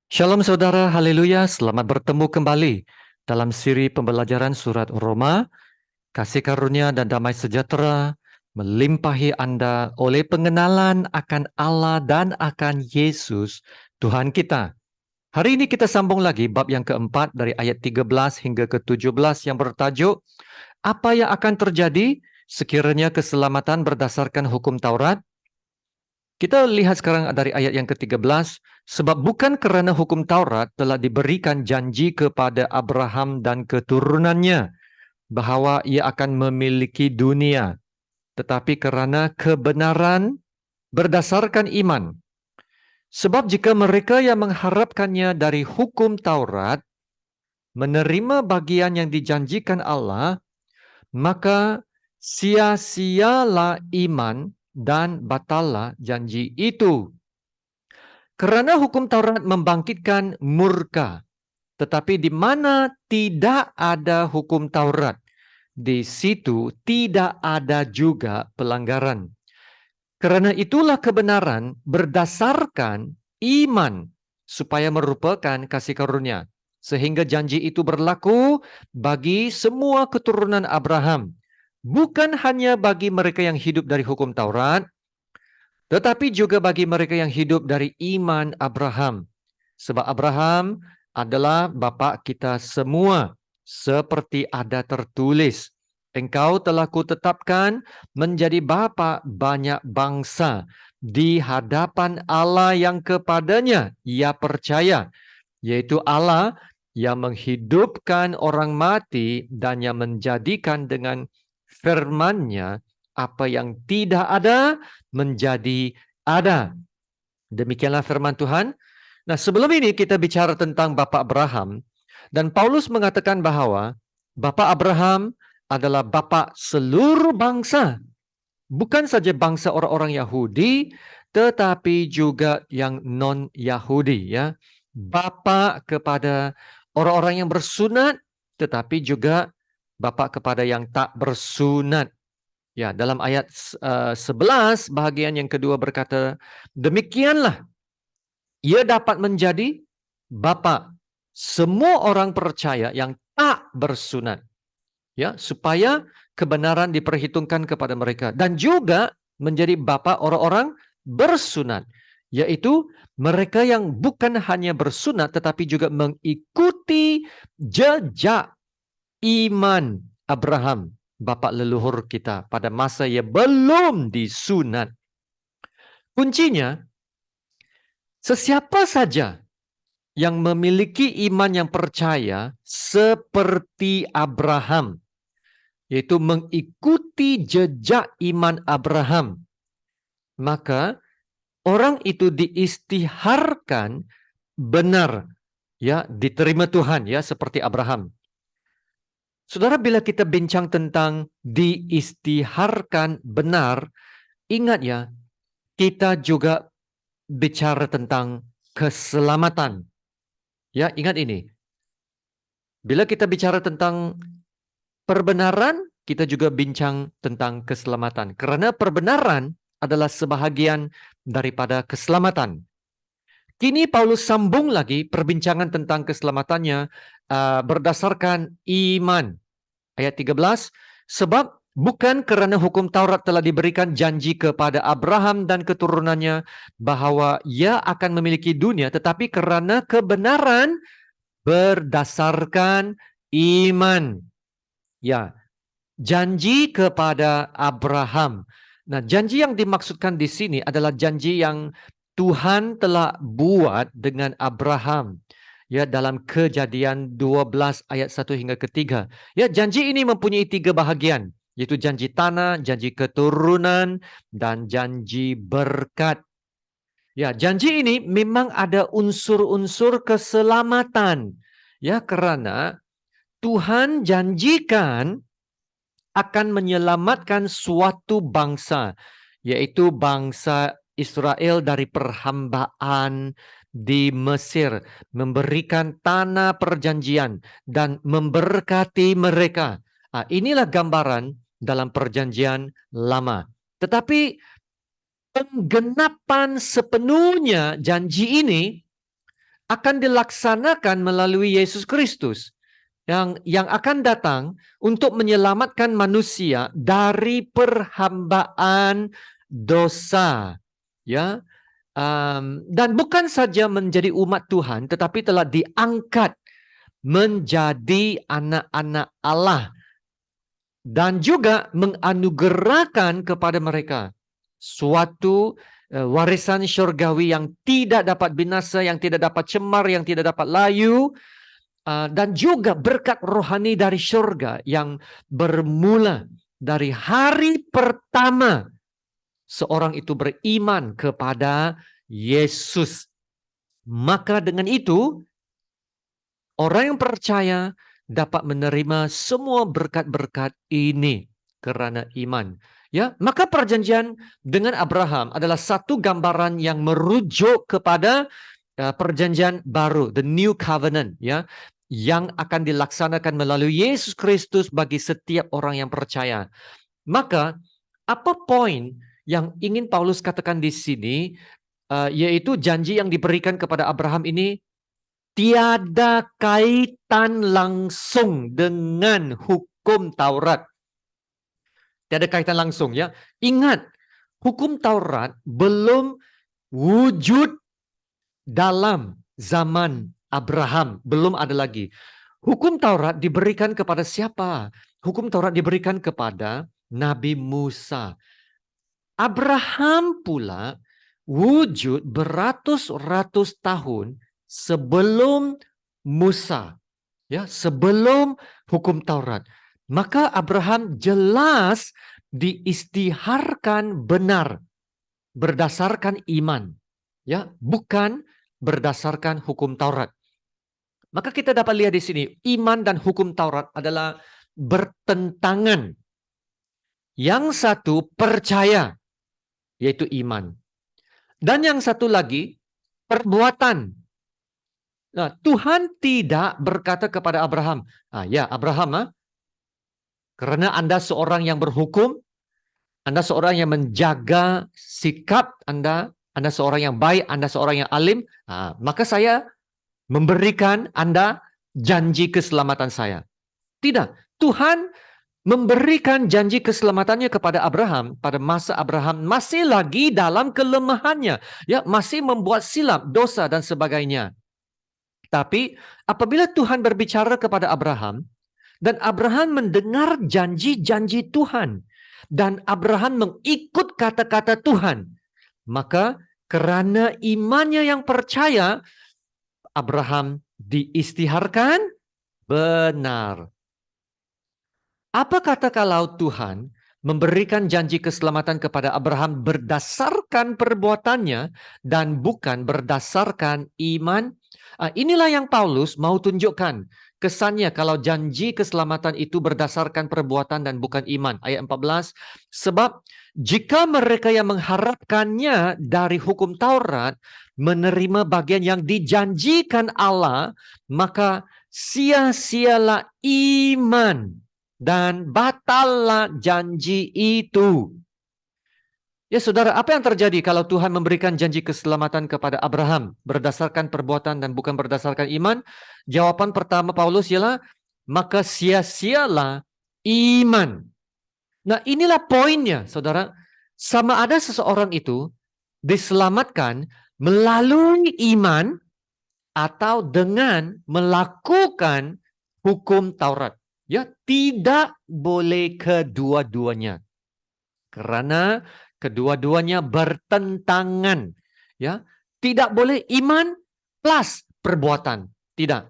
Shalom saudara, haleluya, selamat bertemu kembali dalam siri pembelajaran surat Roma. Kasih karunia dan damai sejahtera melimpahi Anda oleh pengenalan akan Allah dan akan Yesus Tuhan kita. Hari ini kita sambung lagi bab yang keempat dari ayat 13 hingga ke-17 yang bertajuk apa yang akan terjadi sekiranya keselamatan berdasarkan hukum Taurat. Kita lihat sekarang dari ayat yang ke-13, sebab bukan kerana hukum Taurat telah diberikan janji kepada Abraham dan keturunannya bahawa ia akan memiliki dunia, tetapi kerana kebenaran berdasarkan iman. Sebab jika mereka yang mengharapkannya dari hukum Taurat menerima bagian yang dijanjikan Allah, maka sia-sialah iman dan batallah janji itu. Kerana hukum Taurat membangkitkan murka, tetapi di mana tidak ada hukum Taurat, di situ tidak ada juga pelanggaran. Kerana itulah kebenaran berdasarkan iman, supaya merupakan kasih karunia, sehingga janji itu berlaku bagi semua keturunan Abraham, bukan hanya bagi mereka yang hidup dari hukum Taurat, tetapi juga bagi mereka yang hidup dari iman Abraham. Sebab Abraham adalah bapa kita semua, seperti ada tertulis. Engkau telah kutetapkan menjadi bapa banyak bangsa di hadapan Allah yang kepadanya ia percaya, yaitu Allah yang menghidupkan orang mati dan yang menjadikan dengan firman-Nya apa yang tidak ada menjadi ada. Demikianlah firman Tuhan. Nah, sebelum ini kita bicara tentang Bapa Abraham, dan Paulus mengatakan bahwa Bapa Abraham adalah bapa seluruh bangsa. Bukan saja bangsa orang-orang Yahudi, tetapi juga yang non-Yahudi, ya. Bapa kepada orang-orang yang bersunat, tetapi juga bapa kepada yang tak bersunat. Ya, dalam ayat 11 bahagian yang kedua berkata, demikianlah ia dapat menjadi bapa semua orang percaya yang tak bersunat, ya, supaya kebenaran diperhitungkan kepada mereka, dan juga menjadi bapa orang-orang bersunat, yaitu mereka yang bukan hanya bersunat tetapi juga mengikuti jejak iman Abraham, bapa leluhur kita, pada masa ia belum disunat. Kuncinya, sesiapa saja yang memiliki iman yang percaya seperti Abraham, yaitu mengikuti jejak iman Abraham, maka orang itu diistiharkan benar, ya, diterima Tuhan, ya, seperti Abraham. Saudara, bila kita bincang tentang diistiharkan benar, ingat ya, kita juga bicara tentang keselamatan. Ya, ingat ini. Bila kita bicara tentang perbenaran, kita juga bincang tentang keselamatan. Kerana perbenaran adalah sebahagian daripada keselamatan. Kini Paulus sambung lagi perbincangan tentang keselamatannya berdasarkan iman. Ayat 13, sebab bukan kerana hukum Taurat telah diberikan janji kepada Abraham dan keturunannya bahawa ia akan memiliki dunia, tetapi kerana kebenaran berdasarkan iman. Ya, janji kepada Abraham. Nah, janji yang dimaksudkan di sini adalah janji yang Tuhan telah buat dengan Abraham. Ya, dalam Kejadian 12 ayat 1 hingga ke-3. Ya, janji ini mempunyai 3 bahagian, yaitu janji tanah, janji keturunan, dan janji berkat. Ya, janji ini memang ada unsur-unsur keselamatan. Ya, kerana Tuhan janjikan akan menyelamatkan suatu bangsa, yaitu bangsa Israel dari perhambaan di Mesir, memberikan tanah perjanjian dan memberkati mereka. Inilah gambaran dalam perjanjian lama. Tetapi penggenapan sepenuhnya janji ini akan dilaksanakan melalui Yesus Kristus yang akan datang untuk menyelamatkan manusia dari perhambaan dosa, ya. Dan bukan saja menjadi umat Tuhan, tetapi telah diangkat menjadi anak-anak Allah dan juga menganugerahkan kepada mereka suatu warisan syurgawi yang tidak dapat binasa, yang tidak dapat cemar, yang tidak dapat layu, dan juga berkat rohani dari syurga yang bermula dari hari pertama seorang itu beriman kepada Yesus. Maka dengan itu, orang yang percaya dapat menerima semua berkat-berkat ini karena iman. Ya, maka perjanjian dengan Abraham adalah satu gambaran yang merujuk kepada perjanjian baru, the new covenant, ya, yang akan dilaksanakan melalui Yesus Kristus bagi setiap orang yang percaya. Maka apa poin yang ingin Paulus katakan di sini, yaitu janji yang diberikan kepada Abraham ini tiada kaitan langsung dengan hukum Taurat. Tiada kaitan langsung, ya. Ingat, hukum Taurat belum wujud dalam zaman Abraham. Belum ada lagi. Hukum Taurat diberikan kepada siapa? Hukum Taurat diberikan kepada Nabi Musa. Abraham pula wujud beratus-ratus tahun sebelum Musa, ya, sebelum hukum Taurat. Maka Abraham jelas diistiharkan benar berdasarkan iman, ya, bukan berdasarkan hukum Taurat. Maka kita dapat lihat di sini, iman dan hukum Taurat adalah bertentangan. Yang satu percaya, yaitu iman. Dan yang satu lagi, perbuatan. Nah, Tuhan tidak berkata kepada Abraham, ya Abraham, karena Anda seorang yang berhukum, Anda seorang yang menjaga sikap Anda seorang yang baik, Anda seorang yang alim, maka saya memberikan Anda janji keselamatan saya. Tidak, Tuhan memberikan janji keselamatannya kepada Abraham pada masa Abraham masih lagi dalam kelemahannya, ya, masih membuat silap, dosa dan sebagainya. Tapi apabila Tuhan berbicara kepada Abraham dan Abraham mendengar janji-janji Tuhan dan Abraham mengikut kata-kata Tuhan, maka karena imannya yang percaya, Abraham diistiharkan benar. Apa kata kalau Tuhan memberikan janji keselamatan kepada Abraham berdasarkan perbuatannya dan bukan berdasarkan iman? Inilah yang Paulus mau tunjukkan. Kesannya kalau janji keselamatan itu berdasarkan perbuatan dan bukan iman. Ayat 14. Sebab jika mereka yang mengharapkannya dari hukum Taurat menerima bagian yang dijanjikan Allah, maka sia-sialah iman dan batallah janji itu. Ya saudara, apa yang terjadi kalau Tuhan memberikan janji keselamatan kepada Abraham berdasarkan perbuatan dan bukan berdasarkan iman? Jawaban pertama Paulus ialah, maka sia-sialah iman. Nah, inilah poinnya, saudara. Sama ada seseorang itu diselamatkan melalui iman atau dengan melakukan hukum Taurat. Ya, tidak boleh kedua-duanya. Karena kedua-duanya bertentangan. Ya, tidak boleh iman plus perbuatan. Tidak.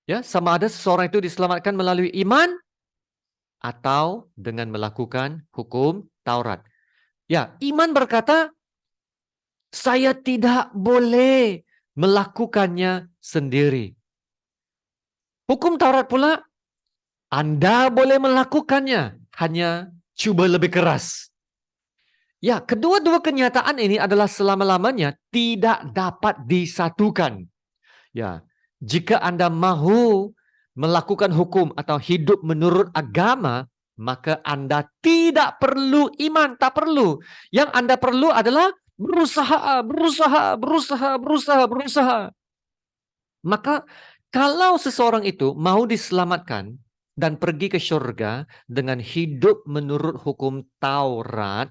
Ya, sama ada seseorang itu diselamatkan melalui iman atau dengan melakukan hukum Taurat. Ya, iman berkata, saya tidak boleh melakukannya sendiri. Hukum Taurat pula, Anda boleh melakukannya, hanya coba lebih keras. Ya, kedua-dua kenyataan ini adalah selama-lamanya tidak dapat disatukan. Ya, jika Anda mahu melakukan hukum atau hidup menurut agama, maka Anda tidak perlu iman, tak perlu. Yang Anda perlu adalah berusaha. Maka kalau seseorang itu mau diselamatkan dan pergi ke surga dengan hidup menurut hukum Taurat,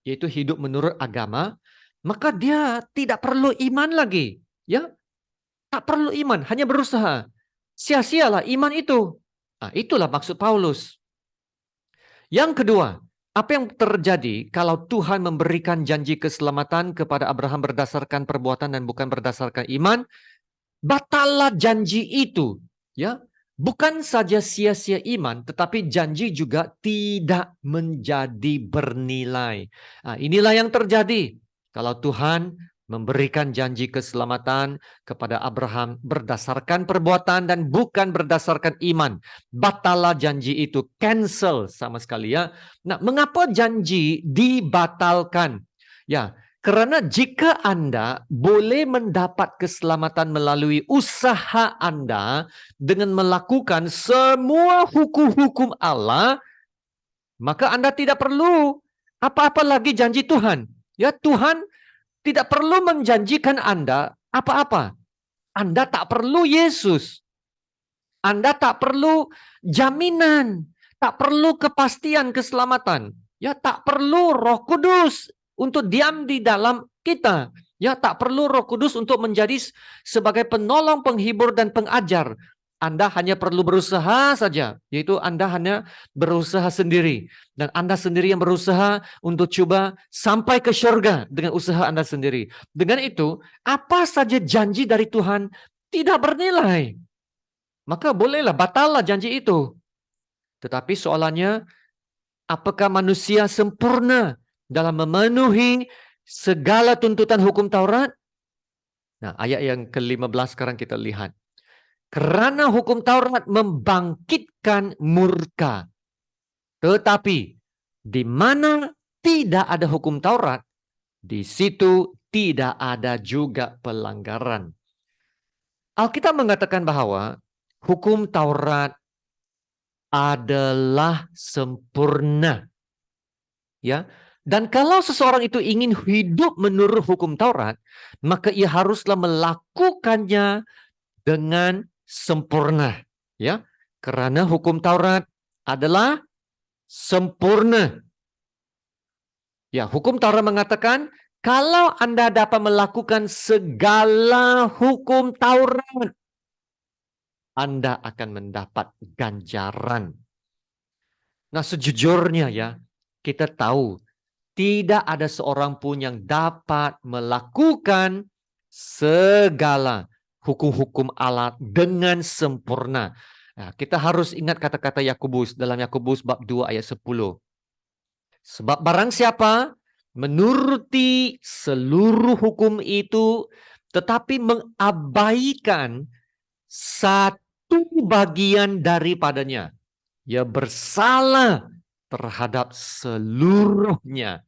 yaitu hidup menurut agama, maka dia tidak perlu iman lagi. Ya, tak perlu iman, hanya berusaha. Sia-sialah iman itu. Nah, itulah maksud Paulus. Yang kedua, apa yang terjadi kalau Tuhan memberikan janji keselamatan kepada Abraham berdasarkan perbuatan dan bukan berdasarkan iman? Batallah janji itu. Ya, bukan saja sia-sia iman, tetapi janji juga tidak menjadi bernilai. Nah, inilah yang terjadi kalau Tuhan memberikan janji keselamatan kepada Abraham berdasarkan perbuatan dan bukan berdasarkan iman. Batallah janji itu, cancel sama sekali ya. Nah, mengapa janji dibatalkan? Ya, karena jika Anda boleh mendapat keselamatan melalui usaha Anda dengan melakukan semua hukum-hukum Allah, maka Anda tidak perlu apa-apa lagi janji Tuhan. Ya, Tuhan tidak perlu menjanjikan Anda apa-apa. Anda tak perlu Yesus. Anda tak perlu jaminan, tak perlu kepastian keselamatan. Ya, tak perlu Roh Kudus untuk diam di dalam kita. Ya, tak perlu Roh Kudus untuk menjadi sebagai penolong, penghibur, dan pengajar. Anda hanya perlu berusaha saja, yaitu Anda hanya berusaha sendiri. Dan Anda sendiri yang berusaha untuk coba sampai ke surga dengan usaha Anda sendiri. Dengan itu, apa saja janji dari Tuhan tidak bernilai. Maka bolehlah, batallah janji itu. Tetapi soalannya, apakah manusia sempurna dalam memenuhi segala tuntutan hukum Taurat? Nah, ayat yang ke-15 sekarang kita lihat. Karena hukum Taurat membangkitkan murka. Tetapi di mana tidak ada hukum Taurat, di situ tidak ada juga pelanggaran. Alkitab mengatakan bahwa hukum Taurat adalah sempurna. Ya. Dan kalau seseorang itu ingin hidup menurut hukum Taurat, maka ia haruslah melakukannya dengan sempurna, ya. Karena hukum Taurat adalah sempurna. Ya, hukum Taurat mengatakan kalau Anda dapat melakukan segala hukum Taurat, Anda akan mendapat ganjaran. Nah, sejujurnya ya, kita tahu tidak ada seorang pun yang dapat melakukan segala hukum-hukum Allah dengan sempurna. Nah, kita harus ingat kata-kata Yakobus dalam Yakobus bab 2 ayat 10. Sebab barang siapa menuruti seluruh hukum itu tetapi mengabaikan satu bagian daripadanya, ia bersalah terhadap seluruhnya.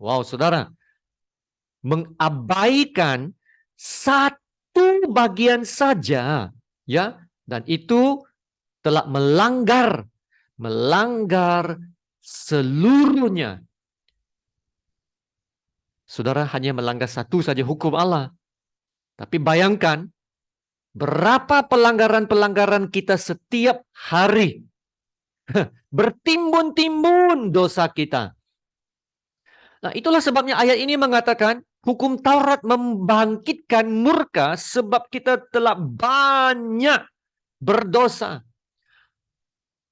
Wow, saudara, mengabaikan satu bagian saja, ya, dan itu telah melanggar seluruhnya. Saudara hanya melanggar satu saja hukum Allah. Tapi bayangkan berapa pelanggaran-pelanggaran kita setiap hari. Bertimbun-timbun dosa kita. Nah, itulah sebabnya ayat ini mengatakan hukum Taurat membangkitkan murka sebab kita telah banyak berdosa.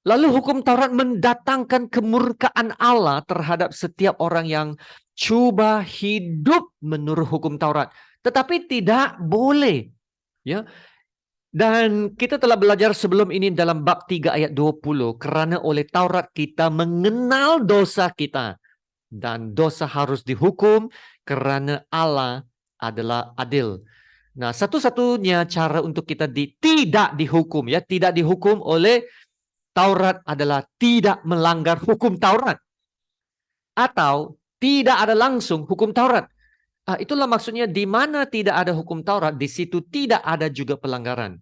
Lalu hukum Taurat mendatangkan kemurkaan Allah terhadap setiap orang yang coba hidup menurut hukum Taurat. Tetapi tidak boleh. Ya. Dan kita telah belajar sebelum ini dalam bab 3 ayat 20. Kerana oleh Taurat kita mengenal dosa kita. Dan dosa harus dihukum kerana Allah adalah adil. Nah, satu-satunya cara untuk kita tidak dihukum, ya, tidak dihukum oleh Taurat adalah tidak melanggar hukum Taurat. Atau tidak ada langsung hukum Taurat. Itulah maksudnya di mana tidak ada hukum Taurat, di situ tidak ada juga pelanggaran.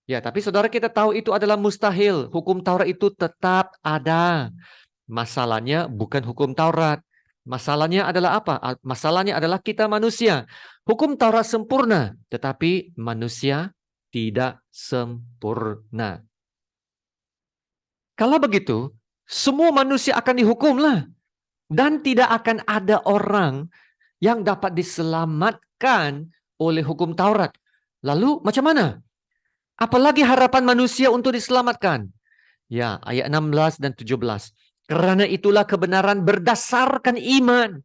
Ya, tapi saudara kita tahu itu adalah mustahil. Hukum Taurat itu tetap ada. Masalahnya bukan hukum Taurat, Masalahnya adalah apa? Masalahnya adalah kita manusia. Hukum Taurat sempurna, tetapi manusia tidak sempurna. Kalau begitu, semua manusia akan dihukumlah. Dan tidak akan ada orang yang dapat diselamatkan oleh hukum Taurat. Lalu macam mana? Apalagi harapan manusia untuk diselamatkan? Ya, ayat 16 dan 17. Karena itulah kebenaran berdasarkan iman,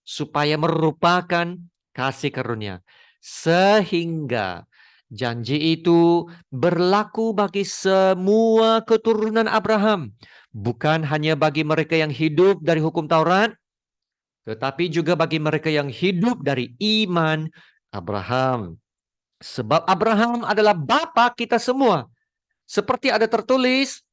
supaya merupakan kasih karunia. Sehingga janji itu berlaku bagi semua keturunan Abraham. Bukan hanya bagi mereka yang hidup dari hukum Taurat, tetapi juga bagi mereka yang hidup dari iman Abraham. Sebab Abraham adalah bapa kita semua. Seperti ada tertulis,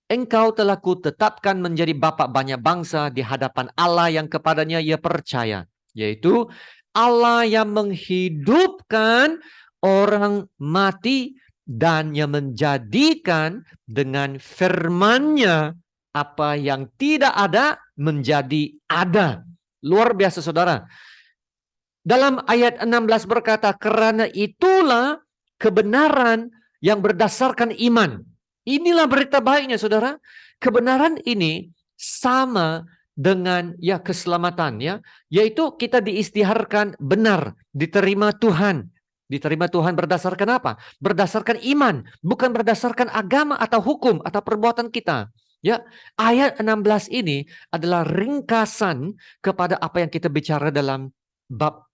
engkau telah kutetapkan menjadi bapa banyak bangsa di hadapan Allah yang kepadanya ia percaya. Yaitu Allah yang menghidupkan orang mati dan yang menjadikan dengan firman-Nya apa yang tidak ada menjadi ada. Luar biasa saudara. Dalam ayat 16 berkata, karena itulah kebenaran yang berdasarkan iman. Inilah berita baiknya saudara. Kebenaran ini sama dengan ya keselamatan ya, yaitu kita diistiharkan benar, diterima Tuhan. Diterima Tuhan berdasarkan apa? Berdasarkan iman, bukan berdasarkan agama atau hukum atau perbuatan kita. Ya, ayat 16 ini adalah ringkasan kepada apa yang kita bicara dalam bab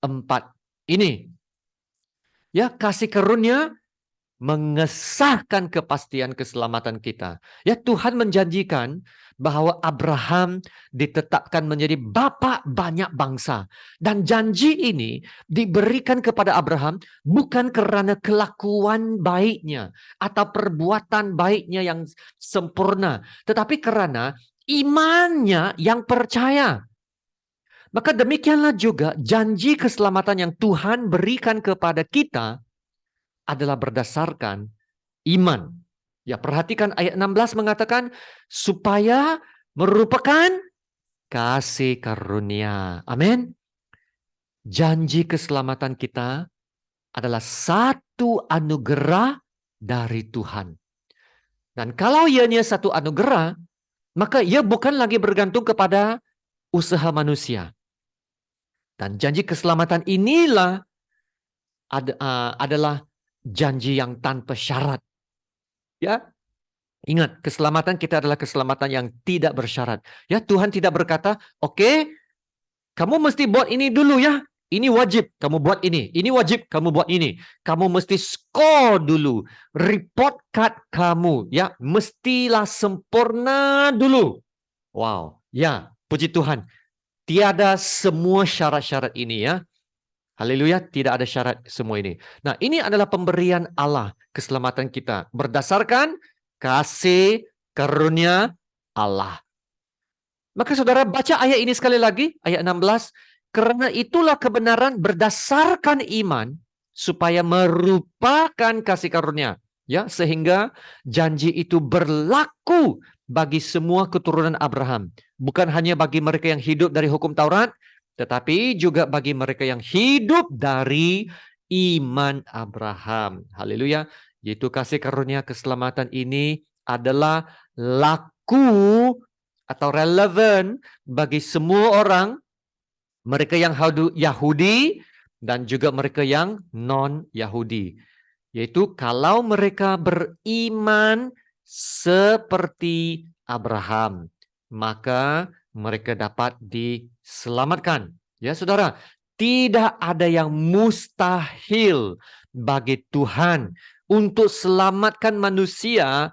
4 ini. Ya, kasih karunia mengesahkan kepastian keselamatan kita. Ya, Tuhan menjanjikan bahwa Abraham ditetapkan menjadi bapa banyak bangsa. Dan janji ini diberikan kepada Abraham bukan karena kelakuan baiknya atau perbuatan baiknya yang sempurna, tetapi karena imannya yang percaya. Maka demikianlah juga janji keselamatan yang Tuhan berikan kepada kita adalah berdasarkan iman. Ya, perhatikan ayat 16 mengatakan supaya merupakan kasih karunia. Amin. Janji keselamatan kita adalah satu anugerah dari Tuhan. Dan kalau ianya satu anugerah, maka ia bukan lagi bergantung kepada usaha manusia. Dan janji keselamatan inilah adalah janji yang tanpa syarat. Ya, ingat, keselamatan kita adalah keselamatan yang tidak bersyarat. Ya, Tuhan tidak berkata, oke, kamu mesti buat ini dulu ya. Ini wajib, kamu buat ini. Ini wajib, kamu buat ini. Kamu mesti score dulu. Report card kamu, ya, mestilah sempurna dulu. Wow, ya, puji Tuhan. Tiada semua syarat-syarat ini ya. Haleluya, tidak ada syarat semua ini. Nah, ini adalah pemberian Allah keselamatan kita berdasarkan kasih karunia Allah. Maka saudara baca ayat ini sekali lagi, ayat 16. Karena itulah kebenaran berdasarkan iman supaya merupakan kasih karunia. Ya, sehingga janji itu berlaku bagi semua keturunan Abraham. Bukan hanya bagi mereka yang hidup dari hukum Taurat, tetapi juga bagi mereka yang hidup dari iman Abraham. Haleluya. Yaitu kasih karunia keselamatan ini adalah laku atau relevan bagi semua orang, mereka yang Yahudi dan juga mereka yang non-Yahudi. Yaitu kalau mereka beriman seperti Abraham, maka mereka dapat diselamatkan. Ya saudara, tidak ada yang mustahil bagi Tuhan untuk selamatkan manusia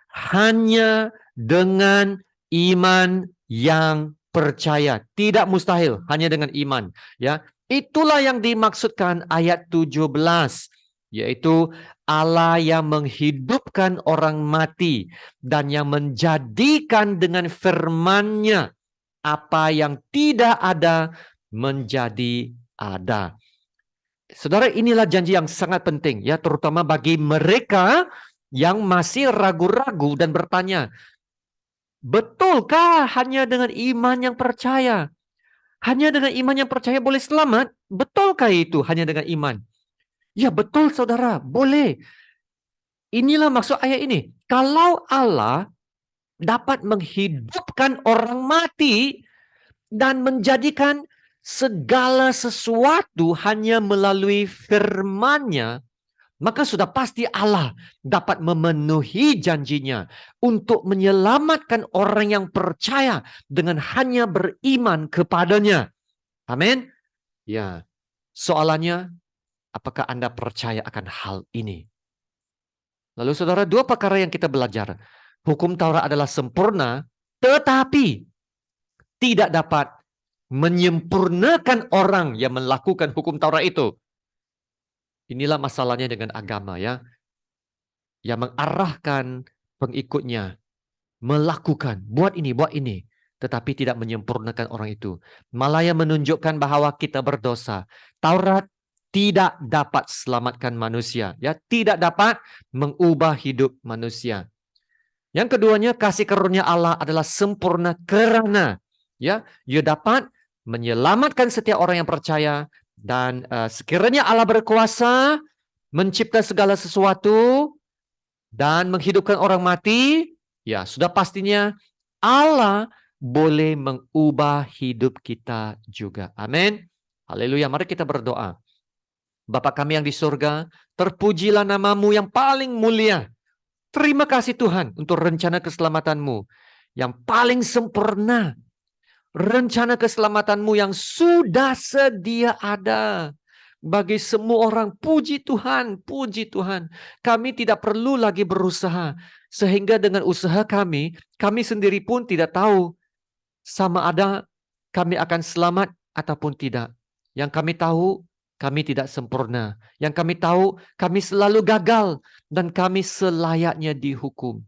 hanya dengan iman yang percaya. Tidak mustahil, hanya dengan iman. Ya, itulah yang dimaksudkan ayat 17. Yaitu Allah yang menghidupkan orang mati dan yang menjadikan dengan firman-Nya apa yang tidak ada menjadi ada. Saudara, inilah janji yang sangat penting ya, terutama bagi mereka yang masih ragu-ragu dan bertanya, betulkah hanya dengan iman yang percaya? Hanya dengan iman yang percaya boleh selamat? Betulkah itu hanya dengan iman? Ya betul saudara, boleh. Inilah maksud ayat ini. Kalau Allah dapat menghidupkan orang mati dan menjadikan segala sesuatu hanya melalui firman-Nya, maka sudah pasti Allah dapat memenuhi janjinya untuk menyelamatkan orang yang percaya dengan hanya beriman kepadanya. Amin. Ya, soalannya, apakah Anda percaya akan hal ini? Lalu saudara, dua perkara yang kita belajar. Hukum Taurat adalah sempurna, tetapi tidak dapat menyempurnakan orang yang melakukan hukum Taurat itu. Inilah masalahnya dengan agama ya. Yang mengarahkan pengikutnya melakukan, buat ini, tetapi tidak menyempurnakan orang itu. Malah yang menunjukkan bahwa kita berdosa. Taurat tidak dapat selamatkan manusia, ya, tidak dapat mengubah hidup manusia. Yang keduanya, kasih karunia Allah adalah sempurna kerana ya, ia dapat menyelamatkan setiap orang yang percaya dan sekiranya Allah berkuasa mencipta segala sesuatu dan menghidupkan orang mati, ya sudah pastinya Allah boleh mengubah hidup kita juga. Amin. Haleluya. Mari kita berdoa. Bapa kami yang di surga, terpujilah namamu yang paling mulia. Terima kasih Tuhan untuk rencana keselamatanmu yang paling sempurna. Rencana keselamatanmu yang sudah sedia ada bagi semua orang. Puji Tuhan, puji Tuhan. Kami tidak perlu lagi berusaha. Sehingga dengan usaha kami sendiri pun tidak tahu sama ada kami akan selamat ataupun tidak. Yang kami tahu, kami tidak sempurna. Yang kami tahu, kami selalu gagal dan kami selayaknya dihukum.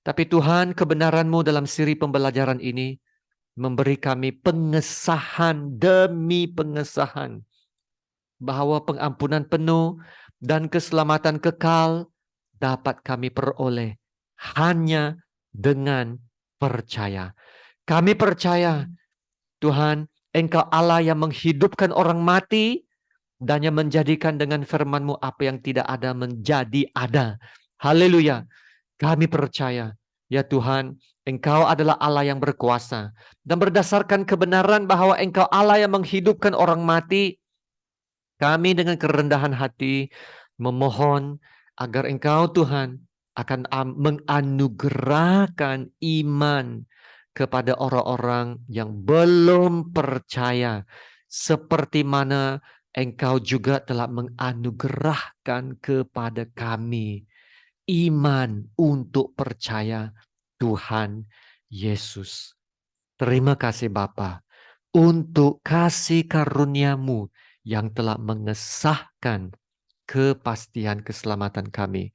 Tapi Tuhan, kebenaran-Mu dalam siri pembelajaran ini memberi kami pengesahan demi pengesahan bahwa pengampunan penuh dan keselamatan kekal dapat kami peroleh hanya dengan percaya. Kami percaya, Tuhan, Engkau Allah yang menghidupkan orang mati dan yang menjadikan dengan firman-Mu apa yang tidak ada menjadi ada. Haleluya. Kami percaya, ya Tuhan, Engkau adalah Allah yang berkuasa. Dan berdasarkan kebenaran bahwa Engkau Allah yang menghidupkan orang mati, kami dengan kerendahan hati memohon agar Engkau Tuhan akan menganugerahkan iman kepada orang-orang yang belum percaya. Seperti mana Engkau juga telah menganugerahkan kepada kami iman untuk percaya Tuhan Yesus. Terima kasih Bapa untuk kasih karunia-Mu yang telah mengesahkan kepastian keselamatan kami.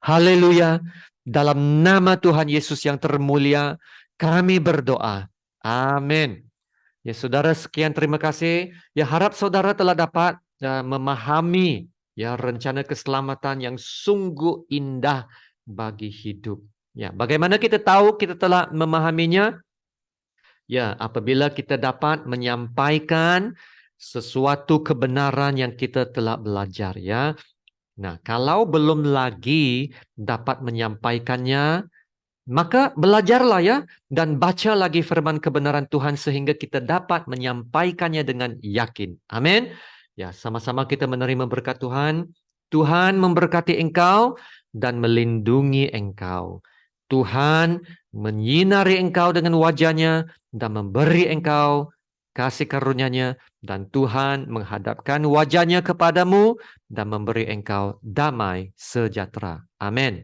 Haleluya. Dalam nama Tuhan Yesus yang termulia, kami berdoa. Amin. Ya saudara, sekian terima kasih. Ya harap saudara telah dapat memahami ya rencana keselamatan yang sungguh indah bagi hidup. Ya, bagaimana kita tahu kita telah memahaminya? Ya, apabila kita dapat menyampaikan sesuatu kebenaran yang kita telah belajar ya. Nah, kalau belum lagi dapat menyampaikannya, maka belajarlah ya dan baca lagi firman kebenaran Tuhan sehingga kita dapat menyampaikannya dengan yakin. Amin. Ya, sama-sama kita menerima berkat Tuhan. Tuhan memberkati engkau dan melindungi engkau. Tuhan menyinari engkau dengan wajahnya dan memberi engkau kasih karunia-Nya, dan Tuhan menghadapkan wajahnya kepadamu dan memberi engkau damai sejahtera. Amin.